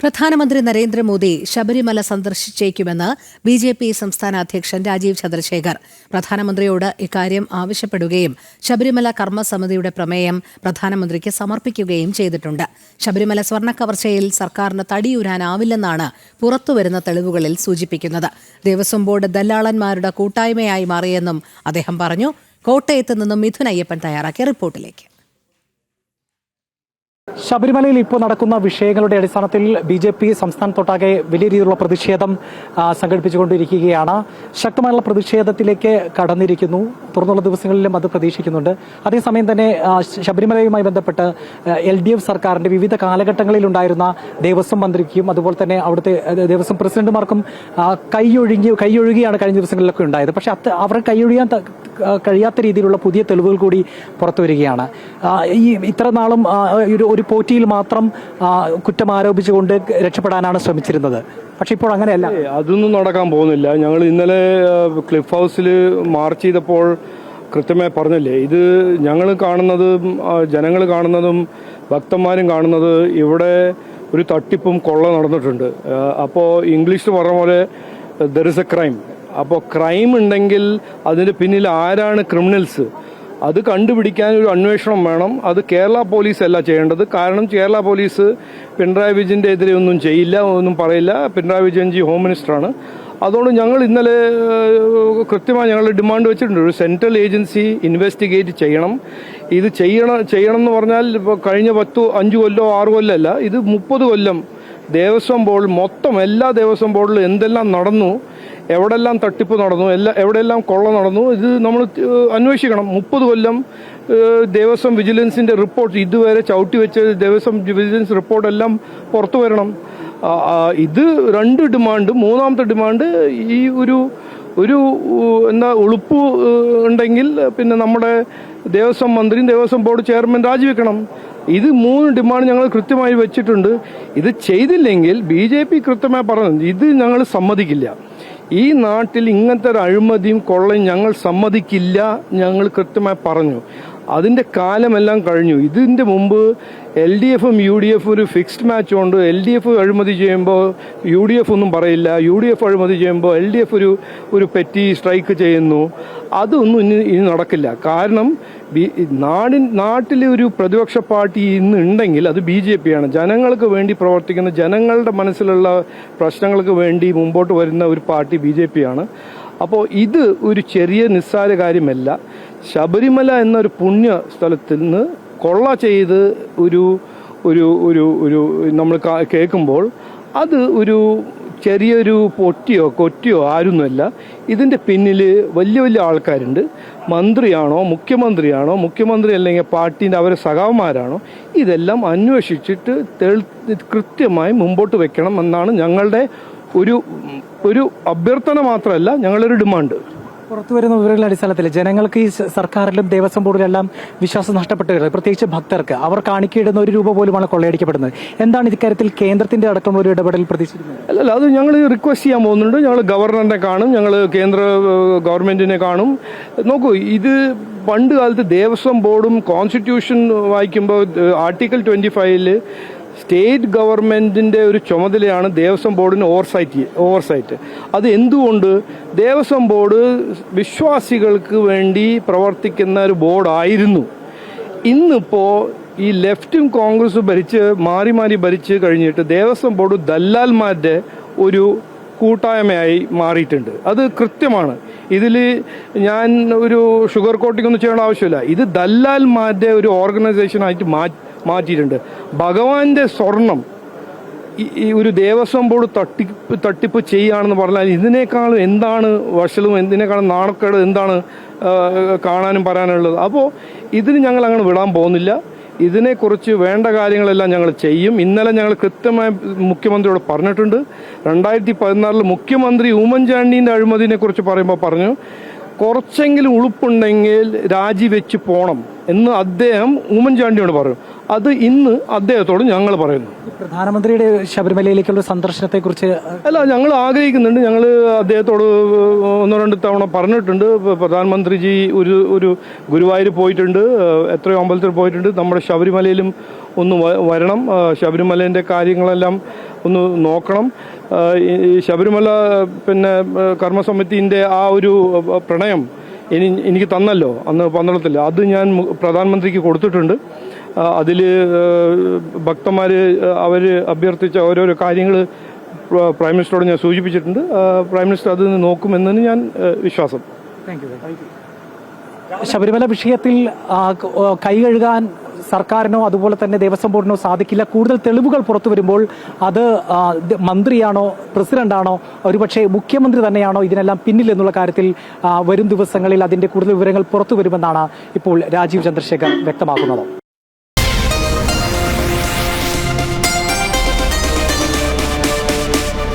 പ്രധാനമന്ത്രി നരേന്ദ്രമോദി ശബരിമല സന്ദർശിച്ചേക്കുമെന്ന് ബി.ജെ.പി. സംസ്ഥാന അധ്യക്ഷൻ രാജീവ് ചന്ദ്രശേഖർ. പ്രധാനമന്ത്രിയോട് ഇക്കാര്യം ആവശ്യപ്പെടുകയും ശബരിമല കർമ്മസമിതിയുടെ പ്രമേയം പ്രധാനമന്ത്രിക്ക് സമർപ്പിക്കുകയും ചെയ്തിട്ടുണ്ട്. ശബരിമല സ്വർണ്ണ കവർച്ചയിൽ സർക്കാരിന് തടിയൂരാനാവില്ലെന്നാണ് പുറത്തുവരുന്ന തെളിവുകളിൽ സൂചിപ്പിക്കുന്നത്. ദേവസ്വം ബോർഡ് ദല്ലാളന്മാരുടെ കൂട്ടായ്മയായി മാറിയെന്നും അദ്ദേഹം പറഞ്ഞു. കോട്ടയത്ത് നിന്നും മിഥുൻ അയ്യപ്പൻ തയ്യാറാക്കിയ റിപ്പോർട്ടിലേക്ക്. ശബരിമലയിൽ ഇപ്പോൾ നടക്കുന്ന വിഷയങ്ങളുടെ അടിസ്ഥാനത്തിൽ ബി.ജെ.പി. സംസ്ഥാനത്തൊട്ടാകെ വലിയ രീതിയിലുള്ള പ്രതിഷേധം സംഘടിപ്പിച്ചുകൊണ്ടിരിക്കുകയാണ്. ശക്തമായുള്ള പ്രതിഷേധത്തിലേക്ക് കടന്നിരിക്കുന്നു. തുടർന്നുള്ള ദിവസങ്ങളിലും അത് പ്രതീക്ഷിക്കുന്നുണ്ട്. അതേസമയം തന്നെ ശബരിമലയുമായി ബന്ധപ്പെട്ട് LDF സർക്കാരിന്റെ വിവിധ കാലഘട്ടങ്ങളിലുണ്ടായിരുന്ന ദേവസ്വം മന്ത്രിക്കും അതുപോലെ തന്നെ അവിടുത്തെ ദേവസ്വം പ്രസിഡന്റുമാർക്കും കൈയൊഴുകിയാണ് കഴിഞ്ഞ ദിവസങ്ങളിലൊക്കെ ഉണ്ടായത്. പക്ഷെ അവർ കൈയൊഴിയാൻ കഴിയാത്ത രീതിയിലുള്ള പുതിയ തെളിവുകൾ കൂടി പുറത്തു വരികയാണ്. ഇത്ര നാളും ഒരു പോറ്റിയിൽ മാത്രം കുറ്റം ആരോപിച്ചുകൊണ്ട് രക്ഷപ്പെടാനാണ് ശ്രമിച്ചിരുന്നത്. പക്ഷെ ഇപ്പോൾ അങ്ങനെയല്ല. അതൊന്നും നടക്കാൻ പോകുന്നില്ല. ഞങ്ങൾ ഇന്നലെ ക്ലിഫ് ഹൗസിൽ മാർച്ച് ചെയ്തപ്പോൾ കൃത്യമായി പറഞ്ഞില്ലേ, ഇത് ഞങ്ങൾ കാണുന്നതും ജനങ്ങൾ കാണുന്നതും ഭക്തന്മാരും കാണുന്നത് ഇവിടെ ഒരു തട്ടിപ്പും കൊള്ള നടന്നിട്ടുണ്ട്. അപ്പോൾ ഇംഗ്ലീഷിൽ പറഞ്ഞ പോലെ ദർ ഇസ് എ ക്രൈം. അപ്പോൾ ക്രൈം ഉണ്ടെങ്കിൽ അതിന് പിന്നിൽ ആരാണ് ക്രിമിനൽസ്, അത് കണ്ടുപിടിക്കാൻ ഒരു അന്വേഷണം വേണം. അത് കേരള പോലീസ് അല്ല ചെയ്യേണ്ടത്. കാരണം കേരള പോലീസ് പിണറായി വിജയന്റെ എതിരെ ഒന്നും ചെയ്യില്ല, ഒന്നും പറയില്ല. പിണറായി വിജയൻജി ഹോം മിനിസ്റ്ററാണ്. അതുകൊണ്ട് ഞങ്ങൾ ഇന്നലെ കൃത്യമായി ഞങ്ങൾ ഡിമാൻഡ് വെച്ചിട്ടുണ്ട്. ഒരു സെൻട്രൽ ഏജൻസി ഇൻവെസ്റ്റിഗേറ്റ് ചെയ്യണം. ഇത് ചെയ്യണം എന്ന് പറഞ്ഞാൽ ഇപ്പോൾ കഴിഞ്ഞ 5 കൊല്ലോ 6 കൊല്ലമല്ല, ഇത് 30 കൊല്ലം ദേവസ്വം ബോർഡ് മൊത്തം എല്ലാ ദേവസ്വം ബോർഡിലും എന്തെല്ലാം നടന്നു, എവിടെല്ലാം തട്ടിപ്പ് നടന്നു, എവിടെയെല്ലാം കൊള്ള നടന്നു, ഇത് നമ്മൾ അന്വേഷിക്കണം. 30 കൊല്ലം ദേവസ്വം വിജിലൻസിന്റെ റിപ്പോർട്ട് ഇതുവരെ ചവിട്ടിവെച്ച ദേവസ്വം വിജിലൻസ് റിപ്പോർട്ടെല്ലാം പുറത്തു വരണം. ഇത് 2 ഡിമാൻഡ്. മൂന്നാമത്തെ ഡിമാൻഡ് ഈ ഒരു ഉളുപ്പ് ഉണ്ടെങ്കിൽ പിന്നെ നമ്മുടെ ദേവസ്വം മന്ത്രിയും ദേവസ്വം ബോർഡ് ചെയർമാൻ രാജിവെക്കണം. ഇത് 3 ഡിമാൻഡ് ഞങ്ങൾ കൃത്യമായി വെച്ചിട്ടുണ്ട്. ഇത് ചെയ്തില്ലെങ്കിൽ BJP കൃത്യമായി പറഞ്ഞു, ഇത് ഞങ്ങൾ സമ്മതിക്കില്ല. ഈ നാട്ടിൽ ഇങ്ങനത്തെ ഒരു അഴിമതിയും കൊള്ളയും ഞങ്ങൾ സമ്മതിക്കില്ല. ഞങ്ങൾ കൃത്യമായി പറഞ്ഞു. അതിന്റെ കാലമെല്ലാം കഴിഞ്ഞു. ഇതിന്റെ മുമ്പ് LDFും UDF ഒരു ഫിക്സ്ഡ് മാച്ച് കൊണ്ട് LDF അഴിമതി ചെയ്യുമ്പോൾ UDF ഒന്നും പറയില്ല, UDF അഴിമതി ചെയ്യുമ്പോൾ LDF ഒരു പെറ്റി സ്ട്രൈക്ക് ചെയ്യുന്നു. അതൊന്നും ഇനി നടക്കില്ല. കാരണം നാട്ടിലെ ഒരു പ്രതിപക്ഷ പാർട്ടി ഇന്ന് ഉണ്ടെങ്കിൽ അത് BJP ആണ്. ജനങ്ങൾക്ക് വേണ്ടി പ്രവർത്തിക്കുന്ന, ജനങ്ങളുടെ മനസ്സിലുള്ള പ്രശ്നങ്ങൾക്ക് വേണ്ടി മുമ്പോട്ട് വരുന്ന ഒരു പാർട്ടി BJP ആണ്. അപ്പോൾ ഇത് ഒരു ചെറിയ നിസ്സാര കാര്യമല്ല. ശബരിമല എന്നൊരു പുണ്യ സ്ഥലത്തിൽ നിന്ന് കൊള്ള ചെയ്ത് ഒരു നമ്മൾ കേൾക്കുമ്പോൾ അത് ഒരു ചെറിയൊരു പൊട്ടിയോ കൊറ്റിയോ ആരൊന്നുമല്ല. ഇതിന്റെ പിന്നിൽ വലിയ വലിയ ആൾക്കാരുണ്ട്. മന്ത്രിയാണോ മുഖ്യമന്ത്രി അല്ലെങ്കിൽ പാർട്ടിന്റെ അവരെ സഖാവന്മാരാണോ, ഇതെല്ലാം അന്വേഷിച്ചിട്ട് കൃത്യമായി മുമ്പോട്ട് വെക്കണം എന്നാണ് ഞങ്ങളുടെ ഒരു അഭ്യർത്ഥന, മാത്രമല്ല ഞങ്ങളൊരു ഡിമാൻഡ്. പുറത്തുവരുന്ന വിവരങ്ങളുടെ അടിസ്ഥാനത്തിൽ ജനങ്ങൾക്ക് ഈ സർക്കാരിലും ദേവസ്വം ബോർഡിലെല്ലാം വിശ്വാസം നഷ്ടപ്പെട്ടവർ, പ്രത്യേകിച്ച് ഭക്തർക്ക്, അവർ കാണിക്കയിടുന്ന 1 രൂപ പോലുമാണ് കൊള്ളയടിക്കപ്പെടുന്നത്. എന്താണ് ഇക്കാര്യത്തിൽ കേന്ദ്രത്തിന്റെ അടക്കം ഒരു ഇടപെടൽ പ്രതീക്ഷിക്കുന്നത്? അല്ലല്ല, അത് ഞങ്ങൾ റിക്വസ്റ്റ് ചെയ്യാൻ പോകുന്നുണ്ട്. ഞങ്ങൾ ഗവർണറിനെ കാണും, ഞങ്ങൾ കേന്ദ്ര ഗവൺമെന്റിനെ കാണും. നോക്കൂ, ഇത് പണ്ട് കാലത്ത് ദേവസ്വം ബോർഡും കോൺസ്റ്റിറ്റ്യൂഷൻ വായിക്കുമ്പോൾ ആർട്ടിക്കിൾ 25 സ്റ്റേറ്റ് ഗവൺമെന്റിന്റെ ഒരു ചുമതലയാണ് ദേവസ്വം ബോർഡിന് ഓവർസൈറ്റ്. അത് എന്തുകൊണ്ട്? ദേവസ്വം ബോർഡ് വിശ്വാസികൾക്ക് വേണ്ടി പ്രവർത്തിക്കുന്ന ഒരു ബോർഡായിരുന്നു. ഇന്നിപ്പോ ഈ ലെഫ്റ്റും കോൺഗ്രസും മാറി ഭരിച്ച് കഴിഞ്ഞിട്ട് ദേവസ്വം ബോർഡ് ദല്ലാൽമാരുടെ ഒരു കൂട്ടായ്മയായി മാറിയിട്ടുണ്ട്. അത് കൃത്യമാണ്. ഇതിൽ ഞാൻ ഒരു ഷുഗർ കോട്ടിംഗ് ഒന്നും ചെയ്യേണ്ട ആവശ്യമില്ല. ഇത് ദല്ലാൽമാരുടെ ഒരു ഓർഗനൈസേഷനായിട്ട് മാറ്റിയിട്ടുണ്ട്. ഭഗവാന്റെ സ്വർണം ഈ ഒരു ദേവസ്വം ബോർഡ് തട്ടിപ്പ് ചെയ്യുകയാണെന്ന് പറഞ്ഞാൽ ഇതിനേക്കാളും എന്താണ് വഷളും, എന്തിനേക്കാളും നാണക്കേട് എന്താണ് കാണാനും പറയാനുള്ളത്? അപ്പോൾ ഇതിന് ഞങ്ങൾ അങ്ങനെ വിടാൻ പോകുന്നില്ല. ഇതിനെക്കുറിച്ച് വേണ്ട കാര്യങ്ങളെല്ലാം ഞങ്ങൾ ചെയ്യും. ഇന്നലെ ഞങ്ങൾ കൃത്യമായി മുഖ്യമന്ത്രിയോട് പറഞ്ഞിട്ടുണ്ട്. 2016 മുഖ്യമന്ത്രി ഉമ്മൻചാണ്ടിന്റെ അഴിമതിനെ കുറിച്ച് പറയുമ്പോൾ പറഞ്ഞു, കുറച്ചെങ്കിലും ഉളുപ്പുണ്ടെങ്കിൽ രാജിവെച്ച് പോണം എന്ന് അദ്ദേഹം ഉമ്മൻചാണ്ടിയോട് പറഞ്ഞു. അത് ഇന്ന് അദ്ദേഹത്തോട് ഞങ്ങൾ പറയുന്നു. പ്രധാനമന്ത്രിയുടെ ശബരിമലയിലേക്കുള്ള സന്ദർശനത്തെ കുറിച്ച് അല്ല, ഞങ്ങൾ ആഗ്രഹിക്കുന്നുണ്ട്. ഞങ്ങൾ അദ്ദേഹത്തോട് 1-2 തവണ പറഞ്ഞിട്ടുണ്ട്. പ്രധാനമന്ത്രിജി ഒരു ഗുരുവായൂർ പോയിട്ടുണ്ട്, എത്രയോ അമ്പലത്തിൽ പോയിട്ടുണ്ട്. നമ്മുടെ ശബരിമലയിലും ഒന്ന് വരണം. ശബരിമലേന്റെ കാര്യങ്ങളെല്ലാം ഒന്ന് നോക്കണം. ഈ ശബരിമല കർമ്മസമിതിൻ്റെ ആ ഒരു പ്രണയം എനിക്ക് തന്നല്ലോ അന്ന് പന്തളത്തിൽ, അത് ഞാൻ പ്രധാനമന്ത്രിക്ക് കൊടുത്തിട്ടുണ്ട്. അതിൽ ഭക്തന്മാർ അവർ അഭ്യർത്ഥിച്ച ഓരോരോ കാര്യങ്ങൾ പ്രൈം മിനിസ്റ്ററോട് ഞാൻ സൂചിപ്പിച്ചിട്ടുണ്ട്. പ്രൈം മിനിസ്റ്റർ അത് നോക്കുമെന്നാണ് ഞാൻ വിശ്വാസം. ശബരിമല വിഷയത്തിൽ കൈകഴുകാൻ സർക്കാരിനോ അതുപോലെ തന്നെ ദേവസ്വം ബോർഡിനോ സാധിക്കില്ല. കൂടുതൽ തെളിവുകൾ പുറത്തു വരുമ്പോൾ അത് മന്ത്രിയാണോ പ്രസിഡന്റാണോ ഒരുപക്ഷെ മുഖ്യമന്ത്രി തന്നെയാണോ ഇതിനെല്ലാം പിന്നിൽ എന്നുള്ള കാര്യത്തിൽ വരും ദിവസങ്ങളിൽ അതിന്റെ കൂടുതൽ വിവരങ്ങൾ പുറത്തു വരുമെന്നാണ് ഇപ്പോൾ രാജീവ് ചന്ദ്രശേഖർ വ്യക്തമാക്കുന്നത്.